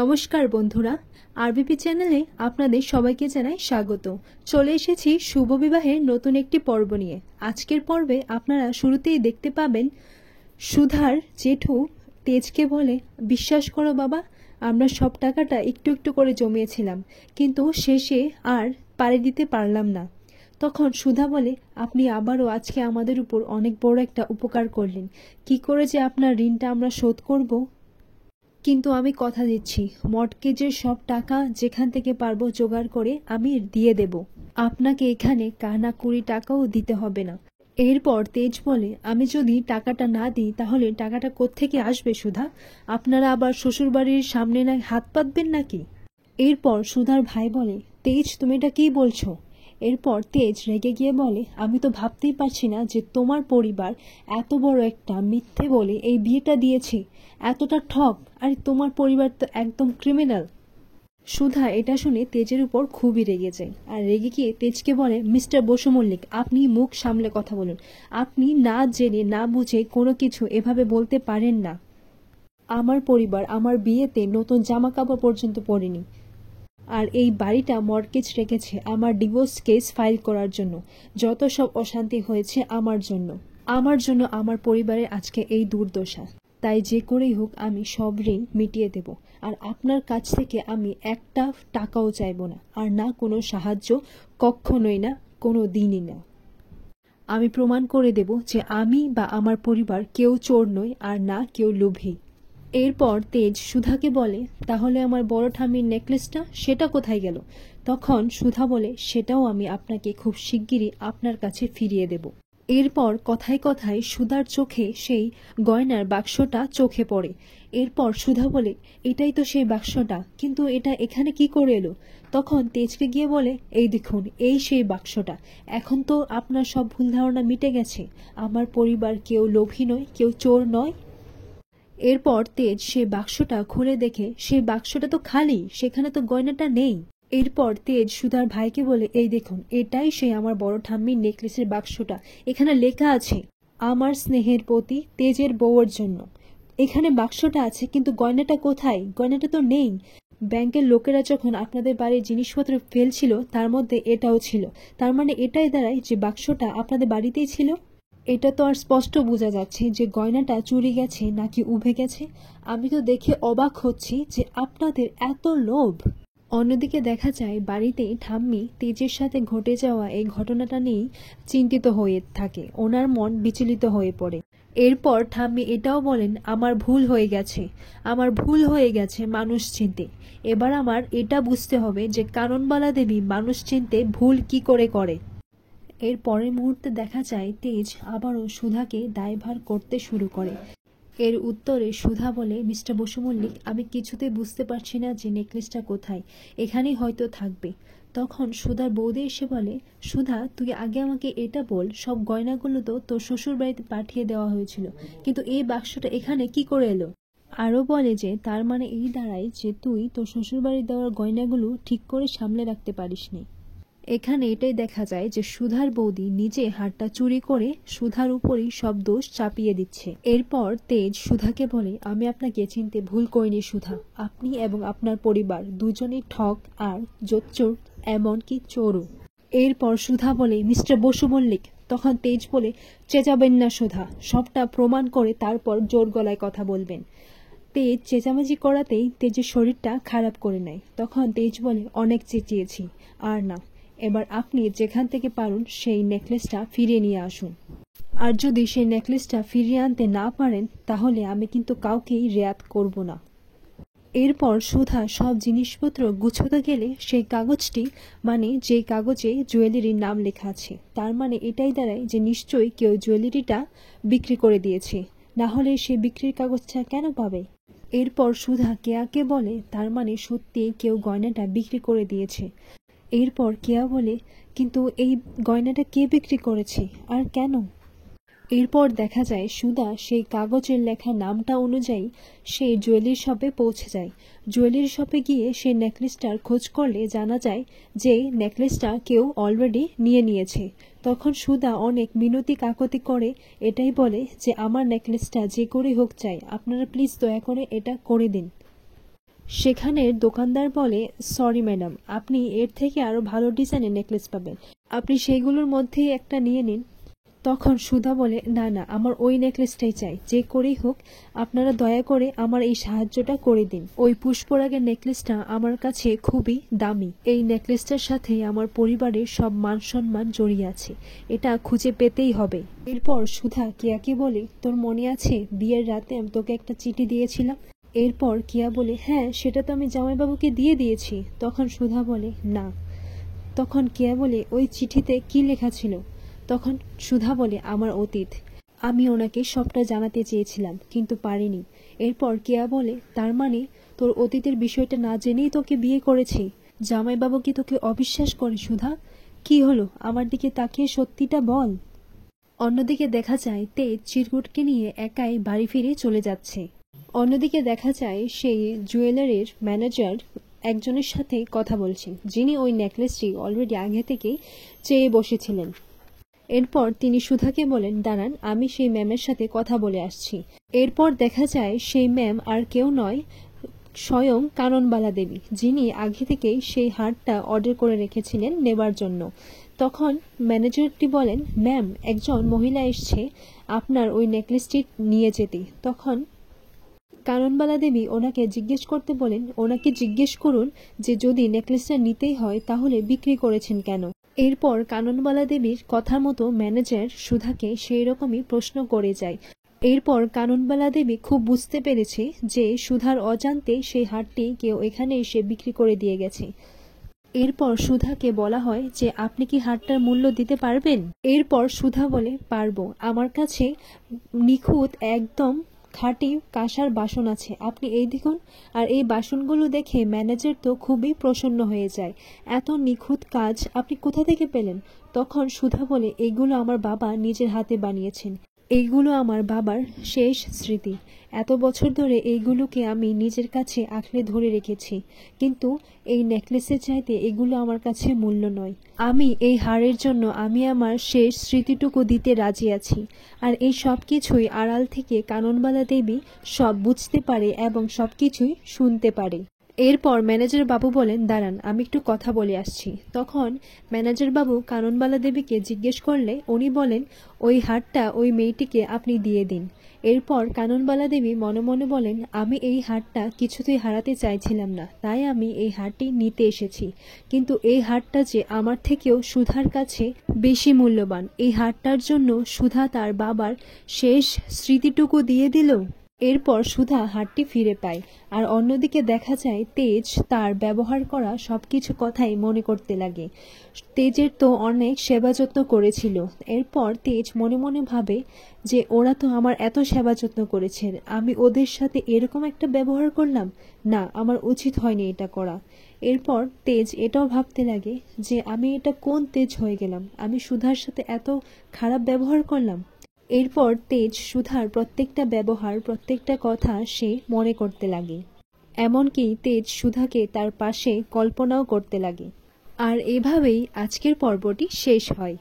নমস্কার বন্ধুরা, আরবিপি চ্যানেলে আপনাদের সবাইকে জানাই স্বাগত। চলে এসেছি শুভ বিবাহের নতুন একটি পর্ব নিয়ে। আজকের পর্বে আপনারা শুরুতেই দেখতে পাবেন সুধার জেঠু তেজকে বলে, বিশ্বাস করো বাবা, আমরা সব টাকাটা একটু একটু করে জমিয়েছিলাম, কিন্তু শেষে আর পাড়ি দিতে পারলাম না। তখন সুধা বলে, আপনি আবারও আজকে আমাদের উপর অনেক বড় একটা উপকার করলেন। কি করে যে আপনার ঋণটা আমরা শোধ করব, কিন্তু আমি কথা দিচ্ছি মর্টগেজের সব টাকা যেখান থেকে পারবো জোগাড় করে আমি দিয়ে দেব। আপনাকে এখানে কানা 20 টাকাও দিতে হবে না। এরপর তেজ বলে, আমি যদি টাকাটা না দিই তাহলে টাকাটা কোত্থেকে আসবে সুধা? আপনারা আবার শ্বশুরবাড়ির সামনে না হাত পাতবেন নাকি? এরপর সুধার ভাই বলে, তেজ তুমি এটা কি বলছো? এরপর তেজ রেগে গিয়ে বলে, আমি তো ভাবতেই পারছি না যে তোমার পরিবার এত বড় একটা মিথ্যে বলে এই বিয়েটা দিয়েছে, এতটা ঠক। আর তোমার পরিবার তো একদম ক্রিমিনাল। সুধা এটা শুনে তেজের উপর খুবই রেগে যায়, আর রেগে গিয়ে তেজকে বলে, মিস্টার বসু মল্লিক, আপনি মুখ সামলে কথা বলুন। আপনি না জেনে না বুঝে কোনো কিছু এভাবে বলতে পারেন না। আমার পরিবার আমার বিয়েতে নতুন জামা কাপড় পর্যন্ত পরেনি, আর এই বাড়িটা মর্টগেজ রেখেছে আমার ডিভোর্স কেস ফাইল করার জন্য। যত সব অশান্তি হয়েছে আমার জন্য আমার পরিবারের আজকে এই দুর্দশা। তাই যে করেই হোক আমি সব ঋণ মিটিয়ে দেব, আর আপনার কাছ থেকে আমি একটা টাকাও চাইব না, আর না কোনো সাহায্য, কখনোই না, কোনো দিনই না। আমি প্রমাণ করে দেব যে আমি বা আমার পরিবার কেউ চোর নই, আর না কেউ লোভী। এরপর তেজ সুধাকে বলে, তাহলে আমার বড় ঠাম্মির নেকলেসটা সেটা কোথায় গেল? তখন সুধা বলে, সেটাও আমি আপনাকে খুব শিগগিরই আপনার কাছে ফিরিয়ে দেব। এরপর কথায় কথায় সুধার চোখে সেই গয়নার বাক্সটা চোখে পড়ে। এরপর সুধা বলে, এটাই তো সেই বাক্সটা, কিন্তু এটা এখানে কি করে এলো? তখন তেজকে গিয়ে বলে, এই দেখুন, এই সেই বাক্সটা। এখন তো আপনার সব ভুল ধারণা মিটে গেছে। আমার পরিবার কেউ লোভী নয়, কেউ চোর নয়। এরপর তেজ সে বাক্সটা খুলে দেখে সেই বাক্সটা তো খালি, সেখানে তো গয়নাটা নেই। এরপর তেজ সুধার ভাইকে বলে, এই দেখুন, এটাই সে আমার বড় ঠাম্মির নেকলেসের বাক্সটা। এখানে লেখা আছে, আমার স্নেহের প্রতি তেজের বউয়ের জন্য। এখানে বাক্সটা আছে, কিন্তু গয়নাটা কোথায়? গয়নাটা তো নেই। ব্যাংকের লোকেরা যখন আপনাদের বাড়ির জিনিসপত্র ফেলছিল তার মধ্যে এটাও ছিল। তার মানে এটাই দাঁড়ায় যে বাক্সটা আপনাদের বাড়িতেই ছিল। এটা তো আর স্পষ্ট বোঝা যাচ্ছে যে গয়নাটা চুরি গেছে নাকি উভে গেছে। আমি তো দেখে অবাক হচ্ছি যে আপনাদের এত লোভ। অন্যদিকে দেখা যায় বাড়িতে ঠাম্মি তেজের সাথে ঘটে যাওয়া এই ঘটনাটা নিয়েই চিন্তিত হয়ে থাকে। ওনার মন বিচলিত হয়ে পড়ে। এরপর ঠাম্মি এটাও বলেন, আমার ভুল হয়ে গেছে মানুষ চিনতে। এবার আমার এটা বুঝতে হবে যে কারণবালা দেবী মানুষ চিনতে ভুল কি করে করে। এর পরের মুহূর্তে দেখা যায় তেজ আবারও সুধাকে দায়ভার করতে শুরু করে। এর উত্তরে সুধা বলে, মিস্টার বসু মল্লিক, আমি কিছুতেই বুঝতে পারছি না যে নেকলেসটা কোথায়, এখানেই হয়তো থাকবে। তখন সুধার বৌদি এসে বলে, সুধা, তুই আগে আমাকে এটা বল, সব গয়নাগুলো তো তোর শ্বশুর বাড়িতে পাঠিয়ে দেওয়া হয়েছিল, কিন্তু এই বাক্সটা এখানে কি করে এলো? আরও বলে যে তার মানে এই দাঁড়ায় যে তুই তোর শ্বশুর বাড়ি দেওয়ার গয়নাগুলো ঠিক করে সামলে রাখতে পারিসনি। এখানে এটাই দেখা যায় যে সুধার বৌদি নিজে হারটা চুরি করে সুধার উপরই সব দোষ চাপিয়ে দিচ্ছে। এরপর তেজ সুধাকে বলে, আমি আপনাকে চিনতে ভুল করিনি সুধা, আপনি এবং আপনার পরিবার দুজনেই ঠক আর জোচ্চোর, এমনকি চোরও। এরপর সুধা বলে, মিস্টার বসু মল্লিক। তখন তেজ বলে, চেঁচাবেন না সুধা, সবটা প্রমাণ করে তারপর জোর গলায় কথা বলবেন। তেজ চেঁচামেচি করাতেই তেজের শরীরটা খারাপ করে নেয়। তখন তেজ বলে, অনেক চেঁচিয়েছি, আর না, এবার আপনি যেখান থেকে পারুন সেই নেকলেসটা ফিরিয়ে নিয়ে আসুন। আর যদি সেই নেকলেসটা ফিরিয়ে আনতে না পারেন তাহলে আমি কিন্তু কাউকেই রেয়াত করব না। এরপর সুধা সব জিনিসপত্র গুছোতে গেলে সেই কাগজটি, মানে যে কাগজে জুয়েলারির নাম লেখা আছে, তার মানে এটাই দাঁড়ায় যে নিশ্চয়ই কেউ জুয়েলারিটা বিক্রি করে দিয়েছে, না হলে সে বিক্রির কাগজটা কেন পাবে? এরপর সুধা কেয়াকে বলে, তার মানে সত্যি কেউ গয়নাটা বিক্রি করে দিয়েছে। এরপর কেয়া বলে, কিন্তু এই গয়নাটা কে বিক্রি করেছে আর কেন? এরপর দেখা যায় সুধা সেই কাগজের লেখা নামটা অনুযায়ী সেই জুয়েলারি শপে পৌঁছে যায়। জুয়েলারি শপে গিয়ে সেই নেকলেসটার খোঁজ করলে জানা যায় যে নেকলেসটা কেউ অলরেডি নিয়েছে। তখন সুধা অনেক মিনতি কাকতি করে এটাই বলে যে আমার নেকলেসটা যে করে হোক চাই, আপনারা প্লিজ দয়া করে এটা করে দিন। সেখানের দোকানদার বলে, সরি ম্যাডাম, আপনি এর থেকে আরো ভালো ডিজাইনের নেকলেস পাবেন, আপনি সেইগুলোর মধ্যেই একটা নিয়ে নিন। তখন সুধা বলে, না না, আমার ওই নেকলেসটাই চাই, যে করেই হোক আপনারা দয়া করে আমার এই সাহায্যটা করে দিন। ওই পুষ্পরাগের নেকলেসটা আমার কাছে খুবই দামি, এই নেকলেসটার সাথে আমার পরিবারের সব মান সম্মান জড়িয়ে আছে, এটা খুঁজে পেতেই হবে। এরপর সুধা কিয়াকে বলে, তোর মনে আছে বিয়ের রাতে আমি তোকে একটা চিঠি দিয়েছিলাম? এরপর কিয়া বলে, হ্যাঁ, সেটা তো আমি জামাইবাবুকে দিয়ে দিয়েছি। তখন সুধা বলে, না। তখন কিয়া বলে, ওই চিঠিতে কি লেখা ছিল? তখন সুধা বলে, আমার অতীত, আমি ওনাকে সবটা জানাতে চেয়েছিলাম কিন্তু পারিনি। এরপর কিয়া বলে, তার মানে তোর অতীতের বিষয়টা না জেনেই তোকে বিয়ে করেছি? জামাইবাবু কি তোকে অবিশ্বাস করে? সুধা, কি হলো, আমার দিকে তাকিয়ে সত্যিটা বল। অন্যদিকে দেখা যায় তেজ চিরকুটকে নিয়ে একাই বাড়ি ফিরে চলে যাচ্ছে। অন্যদিকে দেখা যায় সেই জুয়েলারির ম্যানেজার একজনের সাথে কথা বলছেন, যিনি ওই নেকলেসটি অলরেডি আগে থেকেই চেয়ে বসেছিলেন। এরপর তিনি সুধাকে বলেন, দাঁড়ান, আমি সেই ম্যামের সাথে কথা বলে আসছি। এরপর দেখা যায় সেই ম্যাম আর কেউ নয়, স্বয়ং কাননবালা দেবী, যিনি আগে থেকেই সেই হারটা অর্ডার করে রেখেছিলেন নেবার জন্য। তখন ম্যানেজারটি বলেন, ম্যাম, একজন মহিলা এসছে আপনার ওই নেকলেসটি নিয়ে যেতে। তখন কাননবালা দেবী ওনাকে জিজ্ঞেস করতে বলেন, ওনাকে জিজ্ঞেস করুন যে যদি নেকলেসটা নিতেই হয় তাহলে বিক্রি করেছেন কেন। এরপর কাননবালা দেবীর কথা মতো ম্যানেজার সুধাকে সেই রকমই প্রশ্ন করে যায়। এরপর কাননবালা দেবী খুব বুঝতে পেরেছে যে সুধার অজান্তে সেই হারটি কেউ এখানে এসে বিক্রি করে দিয়ে গেছে। এরপর সুধাকে বলা হয় যে আপনি কি হারটার মূল্য দিতে পারবেন? এরপর সুধা বলে, পারবো, আমার কাছে নিখুঁত একদম খাঁটি কাঁসার বাসন আছে, আপনি এই দেখুন। আর এই বাসনগুলো দেখে ম্যানেজার তো খুবই প্রসন্ন হয়ে যায়, এত নিখুঁত কাজ আপনি কোথা থেকে পেলেন? তখন সুধা বলে, এইগুলো আমার বাবা নিজের হাতে বানিয়েছেন, এইগুলো আমার বাবার শেষ স্মৃতি, এত বছর ধরে এইগুলোকে আমি নিজের কাছে আঁকড়ে ধরে রেখেছি, কিন্তু এই নেকলেসের চাইতে এগুলো আমার কাছে মূল্য নয়। আমি এই হারের জন্য আমি আমার শেষ স্মৃতিটুকু দিতে রাজি আছি। আর এই সব কিছুই আড়াল থেকে কাননবালা দেবী সব বুঝতে পারে এবং সব কিছুই শুনতে পারে। এরপর ম্যানেজার বাবু বলেন, দাঁড়ান, আমি একটু কথা বলে আসছি। তখন ম্যানেজার বাবু কাননবালা দেবীকে জিজ্ঞেস করলে উনি বলেন, ওই হারটা ওই মেয়েটিকে আপনি দিয়ে দিন। এরপর কাননবালা দেবী মনে মনে বলেন, আমি এই হারটা কিছুতেই হারাতে চাইছিলাম না, তাই আমি এই হারটি নিতে এসেছি, কিন্তু এই হারটা যে আমার থেকেও সুধার কাছে বেশি মূল্যবান, এই হারটার জন্য সুধা তার বাবার শেষ স্মৃতিটুকু দিয়ে দিল। এরপর সুধা হারটি ফিরে পায়। আর অন্যদিকে দেখা যায় তেজ তার ব্যবহার করা সবকিছু কথাই মনে করতে লাগে। তেজের তো অনেক সেবা যত্ন করেছিল। এরপর তেজ মনে মনে ভাবে যে ওরা তো আমার এত সেবা যত্ন করেছে, আমি ওদের সাথে এরকম একটা ব্যবহার করলাম, না, আমার উচিত হয়নি এটা করা। এরপর তেজ এটাও ভাবতে লাগে যে আমি এটা কোন তেজ হয়ে গেলাম, আমি সুধার সাথে এত খারাপ ব্যবহার করলাম। এরপর তেজ সুধার প্রত্যেকটা ব্যবহার, প্রত্যেকটা কথা সে মনে করতে লাগে। এমনকি তেজ সুধাকে তার পাশে কল্পনাও করতে লাগে। আর এভাবেই আজকের পর্বটি শেষ হয়।